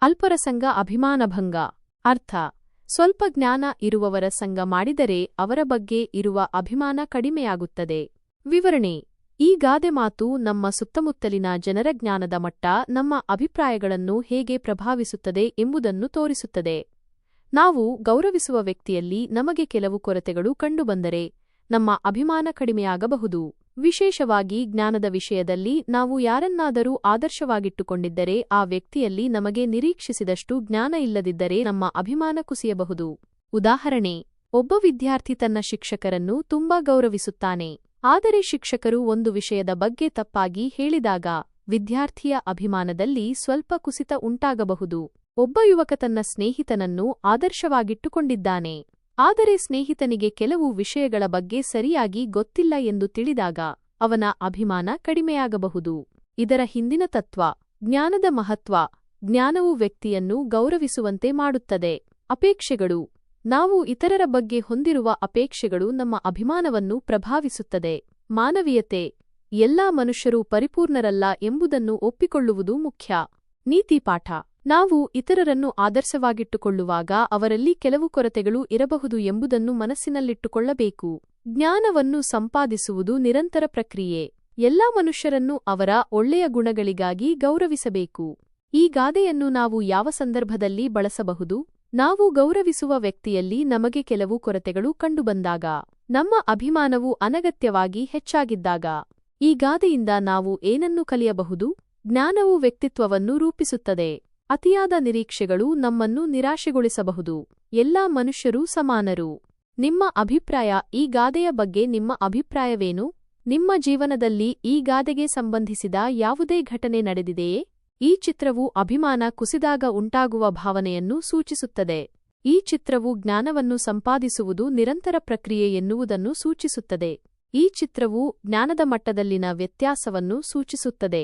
ಅಲ್ಪರ ಸಂಗ ಅಭಿಮಾನಭಂಗ. ಅರ್ಥ: ಸ್ವಲ್ಪ ಜ್ಞಾನ ಇರುವವರ ಸಂಗ ಮಾಡಿದರೆ ಅವರ ಬಗ್ಗೆ ಇರುವ ಅಭಿಮಾನ ಕಡಿಮೆಯಾಗುತ್ತದೆ. ವಿವರಣೆ: ಈ ಗಾದೆ ಮಾತು ನಮ್ಮ ಸುತ್ತಮುತ್ತಲಿನ ಜನರ ಜ್ಞಾನದ ಮಟ್ಟ ನಮ್ಮ ಅಭಿಪ್ರಾಯಗಳನ್ನು ಹೇಗೆ ಪ್ರಭಾವಿಸುತ್ತದೆ ಎಂಬುದನ್ನು ತೋರಿಸುತ್ತದೆ. ನಾವು ಗೌರವಿಸುವ ವ್ಯಕ್ತಿಯಲ್ಲಿ ನಮಗೆ ಕೆಲವು ಕೊರತೆಗಳು ಕಂಡುಬಂದರೆ ನಮ್ಮ ಅಭಿಮಾನ ಕಡಿಮೆಯಾಗಬಹುದು. ವಿಶೇಷವಾಗಿ ಜ್ಞಾನದ ವಿಷಯದಲ್ಲಿ ನಾವು ಯಾರನ್ನಾದರೂ ಆದರ್ಶವಾಗಿಟ್ಟುಕೊಂಡಿದ್ದರೆ ಆ ವ್ಯಕ್ತಿಯಲ್ಲಿ ನಮಗೆ ನಿರೀಕ್ಷಿಸಿದಷ್ಟು ಜ್ಞಾನ ಇಲ್ಲದಿದ್ದರೆ ನಮ್ಮ ಅಭಿಮಾನ ಕುಸಿಯಬಹುದು. ಉದಾಹರಣೆ: ಒಬ್ಬ ವಿದ್ಯಾರ್ಥಿ ತನ್ನ ಶಿಕ್ಷಕರನ್ನು ತುಂಬಾ ಗೌರವಿಸುತ್ತಾನೆ. ಆದರೆ ಶಿಕ್ಷಕರು ಒಂದು ವಿಷಯದ ಬಗ್ಗೆ ತಪ್ಪಾಗಿ ಹೇಳಿದಾಗ ವಿದ್ಯಾರ್ಥಿಯ ಅಭಿಮಾನದಲ್ಲಿ ಸ್ವಲ್ಪ ಕುಸಿತ ಉಂಟಾಗಬಹುದು. ಒಬ್ಬ ಯುವಕ ತನ್ನ ಸ್ನೇಹಿತನನ್ನು ಆದರ್ಶವಾಗಿಟ್ಟುಕೊಂಡಿದ್ದಾನೆ. ಆದರೆ ಸ್ನೇಹಿತನಿಗೆ ಕೆಲವು ವಿಷಯಗಳ ಬಗ್ಗೆ ಸರಿಯಾಗಿ ಗೊತ್ತಿಲ್ಲ ಎಂದು ತಿಳಿದಾಗ ಅವನ ಅಭಿಮಾನ ಕಡಿಮೆಯಾಗಬಹುದು. ಇದರ ಹಿಂದಿನ ತತ್ವ: ಜ್ಞಾನದ ಮಹತ್ವ. ಜ್ಞಾನವು ವ್ಯಕ್ತಿಯನ್ನು ಗೌರವಿಸುವಂತೆ ಮಾಡುತ್ತದೆ. ಅಪೇಕ್ಷೆಗಳು: ನಾವು ಇತರರ ಬಗ್ಗೆ ಹೊಂದಿರುವ ಅಪೇಕ್ಷೆಗಳು ನಮ್ಮ ಅಭಿಮಾನವನ್ನು ಪ್ರಭಾವಿಸುತ್ತದೆ. ಮಾನವೀಯತೆ: ಎಲ್ಲಾ ಮನುಷ್ಯರು ಪರಿಪೂರ್ಣರಲ್ಲ ಎಂಬುದನ್ನು ಒಪ್ಪಿಕೊಳ್ಳುವುದು ಮುಖ್ಯ. ನೀತಿಪಾಠ: ನಾವು ಇತರರನ್ನು ಆದರ್ಶವಾಗಿಟ್ಟುಕೊಳ್ಳುವಾಗ ಅವರಲ್ಲಿ ಕೆಲವು ಕೊರತೆಗಳು ಇರಬಹುದು ಎಂಬುದನ್ನು ಮನಸ್ಸಿನಲ್ಲಿಟ್ಟುಕೊಳ್ಳಬೇಕು. ಜ್ಞಾನವನ್ನು ಸಂಪಾದಿಸುವುದು ನಿರಂತರ ಪ್ರಕ್ರಿಯೆ. ಎಲ್ಲಾ ಮನುಷ್ಯರನ್ನು ಅವರ ಒಳ್ಳೆಯ ಗುಣಗಳಿಗಾಗಿ ಗೌರವಿಸಬೇಕು. ಈ ಗಾದೆಯನ್ನು ನಾವು ಯಾವ ಸಂದರ್ಭದಲ್ಲಿ ಬಳಸಬಹುದು? ನಾವು ಗೌರವಿಸುವ ವ್ಯಕ್ತಿಯಲ್ಲಿ ನಮಗೆ ಕೆಲವು ಕೊರತೆಗಳು ಕಂಡುಬಂದಾಗ, ನಮ್ಮ ಅಭಿಮಾನವು ಅನಗತ್ಯವಾಗಿ ಹೆಚ್ಚಾಗಿದ್ದಾಗ. ಈ ಗಾದೆಯಿಂದ ನಾವು ಏನನ್ನು ಕಲಿಯಬಹುದು? ಜ್ಞಾನವು ವ್ಯಕ್ತಿತ್ವವನ್ನು ರೂಪಿಸುತ್ತದೆ. ಅತಿಯಾದ ನಿರೀಕ್ಷೆಗಳು ನಮ್ಮನ್ನು ನಿರಾಶೆಗೊಳಿಸಬಹುದು. ಎಲ್ಲಾ ಮನುಷ್ಯರೂ ಸಮಾನರು. ನಿಮ್ಮ ಅಭಿಪ್ರಾಯ: ಈ ಗಾದೆಯ ಬಗ್ಗೆ ನಿಮ್ಮ ಅಭಿಪ್ರಾಯವೇನು? ನಿಮ್ಮ ಜೀವನದಲ್ಲಿ ಈ ಗಾದೆಗೆ ಸಂಬಂಧಿಸಿದ ಯಾವುದೇ ಘಟನೆ ನಡೆದಿದೆಯೇ? ಈ ಚಿತ್ರವು ಅಭಿಮಾನ ಕುಸಿದಾಗ ಉಂಟಾಗುವ ಭಾವನೆಯನ್ನು ಸೂಚಿಸುತ್ತದೆ. ಈ ಚಿತ್ರವು ಜ್ಞಾನವನ್ನು ಸಂಪಾದಿಸುವುದು ನಿರಂತರ ಪ್ರಕ್ರಿಯೆ ಎನ್ನುವುದನ್ನು ಸೂಚಿಸುತ್ತದೆ. ಈ ಚಿತ್ರವು ಜ್ಞಾನದ ಮಟ್ಟದಲ್ಲಿನ ವ್ಯತ್ಯಾಸವನ್ನು ಸೂಚಿಸುತ್ತದೆ.